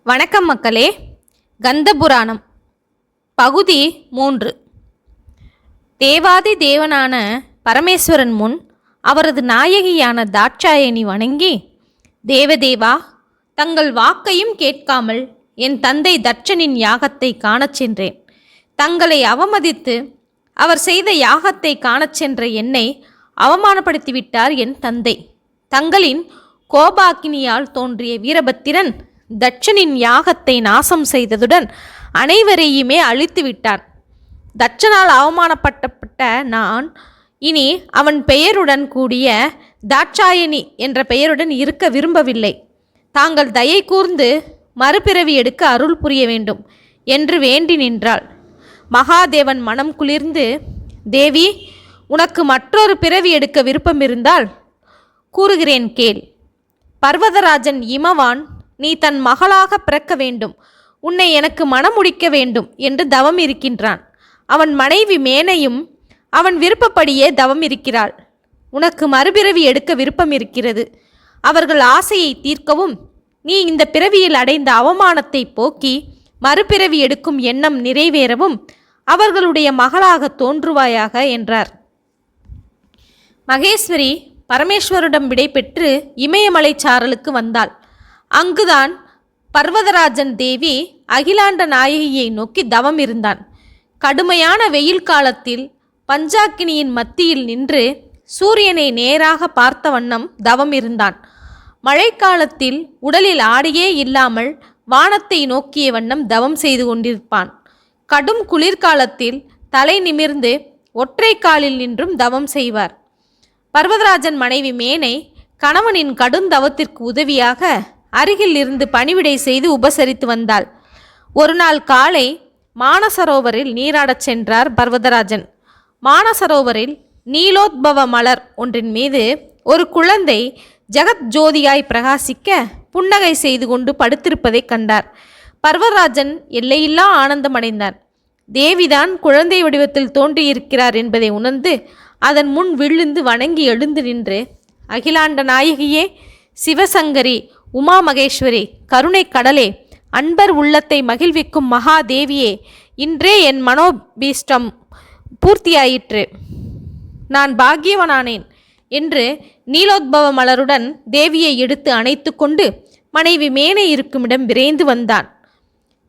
வணக்கம் மக்களே. கந்த புராணம் பகுதி 3. தேவாதி தேவனான பரமேஸ்வரன் முன் அவரது நாயகியான தாட்சாயணி வணங்கி, தேவதேவா, தங்கள் வாக்கையும் கேட்காமல் என் தந்தை தட்சனின் யாகத்தை காணச் சென்றேன். தங்களை அவமதித்து அவர் செய்த யாகத்தை காணச் சென்ற என்னை அவமானப்படுத்திவிட்டார் என் தந்தை. தங்களின் கோபாக்கினியால் தோன்றிய வீரபத்திரன் தட்சனின் யாகத்தை நாசம் செய்ததுடன் அனைவரையுமே அழித்து விட்டான். தட்சனால் அவமானப்பட்ட நான் இனி அவன் பெயருடன் கூடிய தாட்சாயணி என்ற பெயருடன் இருக்க விரும்பவில்லை. தாங்கள் தயை கூர்ந்து மறுபிறவி எடுக்க அருள் புரிய வேண்டும் என்று வேண்டி நின்றாள். மகாதேவன் மனம் குளிர்ந்து, தேவி, உனக்கு மற்றொரு பிறவி எடுக்க விருப்பம் இருந்தால் கூறுகிறேன் கேள். பர்வதராஜன் இமவான் நீ தன் மகளாக பிறக்க வேண்டும், உன்னை எனக்கு மணமுடிக்க வேண்டும் என்று தவம் இருக்கின்றான். அவன் மனைவி மேனையும் அவன் விருப்பப்படியே தவம் இருக்கிறாள். உனக்கு மறுபிறவி எடுக்க விருப்பம் இருக்கிறது. அவர்கள் ஆசையை தீர்க்கவும் நீ இந்த பிறவியில் அடைந்த அவமானத்தை போக்கி மறுபிறவி எடுக்கும் எண்ணம் நிறைவேறவும் அவர்களுடைய மகளாக தோன்றுவாயாக என்றார். மகேஸ்வரி பரமேஸ்வரிடம் விடை பெற்று இமயமலை சாரலுக்கு வந்தாள். அங்குதான் பர்வதராஜன் தேவி அகிலாண்ட நாயகியை நோக்கி தவம் இருந்தான். கடுமையான வெயில் காலத்தில் பஞ்சாக்கினியின் மத்தியில் நின்று சூரியனை நேராக பார்த்த வண்ணம் தவம் இருந்தான். மழைக்காலத்தில் உடலில் ஆடையே இல்லாமல் வானத்தை நோக்கிய வண்ணம் தவம் செய்து கொண்டிருப்பான். கடும் குளிர்காலத்தில் தலை நிமிர்ந்து ஒற்றை காலில் நின்றும் தவம் செய்வார். பர்வதராஜன் மனைவி மேனை கணவனின் கடும் தவத்திற்கு உதவியாக அருகில் இருந்து பணிவிடை செய்து உபசரித்து வந்தாள். ஒரு நாள் காலை மானசரோவரில் நீராடச் சென்றார் பர்வதராஜன். மானசரோவரில் நீலோத்பவ மலர் ஒன்றின் மீது ஒரு குழந்தை ஜெகத் ஜோதியாய் பிரகாசிக்க புன்னகை செய்து கொண்டு படுத்திருப்பதை கண்டார். பர்வதராஜன் எல்லையில்லா ஆனந்தமடைந்தார். தேவிதான் குழந்தை வடிவத்தில் தோன்றியிருக்கிறார் என்பதை உணர்ந்து அதன் முன் விழுந்து வணங்கி எழுந்து நின்று, அகிலாண்ட நாயகியே, சிவசங்கரி, உமா மகேஸ்வரி, கருணை கடலே, அன்பர் உள்ளத்தை மகிழ்விக்கும் மகாதேவியே, இன்றே என் மனோபீஷ்டம் பூர்த்தியாயிற்று. நான் பாக்கியவனானேன் என்று நீலோத்பவ மலருடன் தேவியை எடுத்து அணைத்து கொண்டு மனைவி மேனை இருக்குமிடம் விரைந்து வந்தான்.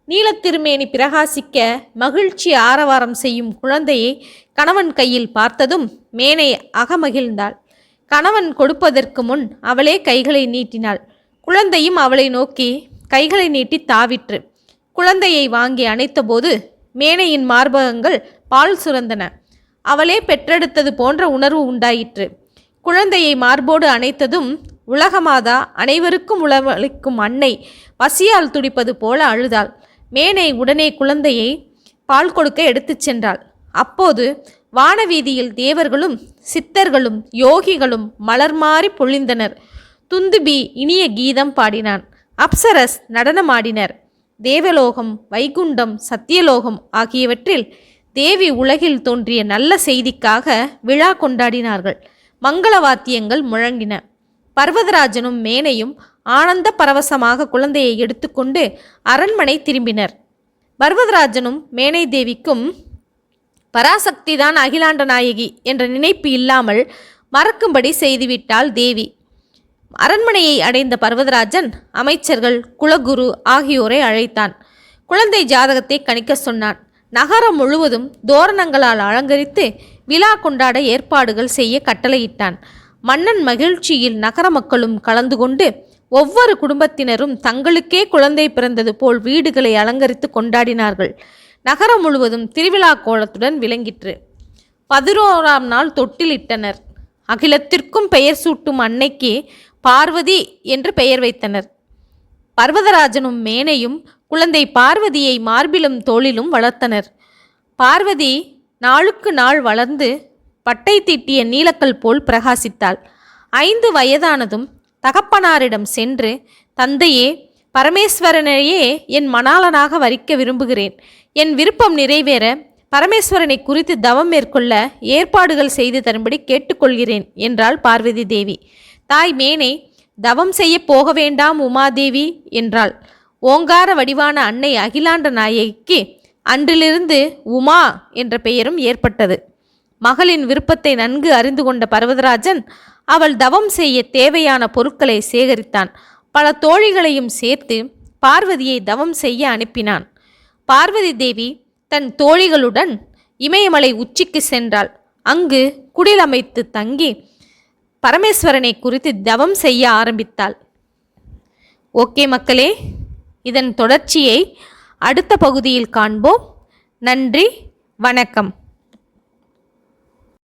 நீலத்திருமேனி பிரகாசிக்க மகிழ்ச்சி ஆரவாரம் செய்யும் குழந்தையை கணவன் கையில் பார்த்ததும் மேனை அகமகிழ்ந்தாள். கணவன் கொடுப்பதற்கு முன் அவளே கைகளை நீட்டினாள். குழந்தையும் அவளை நோக்கி கைகளை நீட்டி தாவிற்று. குழந்தையை வாங்கி அணைத்தபோது மேனையின் மார்பகங்கள் பால் சுரந்தன. அவளே பெற்றெடுத்தது போன்ற உணர்வு உண்டாயிற்று. குழந்தையை மார்போடு அணைத்ததும் உலகமாதா, அனைவருக்கும் உளவளிக்கும் அன்னை பசியால் துடிப்பது போல அழுதாள். மேனை உடனே குழந்தையை பால் கொடுக்க எடுத்துச் சென்றாள். அப்போது வானவீதியில் தேவர்களும் சித்தர்களும் யோகிகளும் மலர் மாறி பொழிந்தனர். துந்துபி இனிய கீதம் பாடினான். அப்சரஸ் நடனமாடினர். தேவலோகம், வைகுண்டம், சத்தியலோகம் ஆகியவற்றில் தேவி உலகில் தோன்றிய நல்ல செய்திக்காக விழா கொண்டாடினார்கள். மங்கள வாத்தியங்கள் முழங்கின. பர்வதராஜனும் மேனையும் ஆனந்த பரவசமாக குழந்தையை எடுத்துக்கொண்டு அரண்மனை திரும்பினர். பர்வதராஜனும் மேனை தேவிக்கும் பராசக்திதான் அகிலாண்ட நாயகி என்ற நினைப்பு இல்லாமல் மறக்கும்படி செய்துவிட்டாள் தேவி. அரண்மனையை அடைந்த பர்வதராஜன் அமைச்சர்கள், குலகுரு ஆகியோரை அழைத்தான். குழந்தை ஜாதகத்தை கணிக்க சொன்னான். நகரம் முழுவதும் தோரணங்களால் அலங்கரித்து விழா கொண்டாட ஏற்பாடுகள் செய்ய கட்டளையிட்டான். மன்னன் மகிழ்ச்சியில் நகர மக்களும் கலந்து கொண்டு ஒவ்வொரு குடும்பத்தினரும் தங்களுக்கே குழந்தை பிறந்தது போல் வீடுகளை அலங்கரித்து கொண்டாடினார்கள். நகரம் முழுவதும் திருவிழா கோலத்துடன் விளங்கிற்று. 11ஆம் நாள் தொட்டிலிட்டனர். அகிலத்திற்கும் பெயர் சூட்டும் அன்னைக்கு பார்வதி என்று பெயர் வைத்தனர். பர்வதராஜனும் மேனையும் குழந்தை பார்வதியை மார்பிலும் தோளிலும் வளர்த்தனர். பார்வதி நாளுக்கு நாள் வளர்ந்து பட்டை தீட்டிய நீலக்கல் போல் பிரகாசித்தாள். 5 வயதானதும் தகப்பனாரிடம் சென்று, தந்தையே, பரமேஸ்வரனையே என் மணாளனாக வரிக்க விரும்புகிறேன். என் விருப்பம் நிறைவேற பரமேஸ்வரனை குறித்து தவம் மேற்கொள்ள ஏற்பாடுகள் செய்து தரும்படி கேட்டுக்கொள்கிறேன் என்றாள் பார்வதி தேவி. தாய் மேனை, தவம் செய்ய போக வேண்டாம் உமாதேவி என்றாள். ஓங்கார வடிவான அன்னை அகிலாண்ட நாயகிக்கு அன்றிலிருந்து உமா என்ற பெயரும் ஏற்பட்டது. மகளின் விருப்பத்தை நன்கு அறிந்து கொண்ட பர்வதராஜன் அவள் தவம் செய்ய தேவையான பொருட்களை சேகரித்தான். பல தோழிகளையும் சேர்த்து பார்வதியை தவம் செய்ய அனுப்பினான். பார்வதி தேவி தன் தோழிகளுடன் இமயமலை உச்சிக்கு சென்றாள். அங்கு குடில் அமைத்து தங்கி பரமேஸ்வரனை குறித்து தவம் செய்ய ஆரம்பித்தாள். ஓகே மக்களே, இதன் தொடர்ச்சியை அடுத்த பகுதியில் காண்போம். நன்றி, வணக்கம்.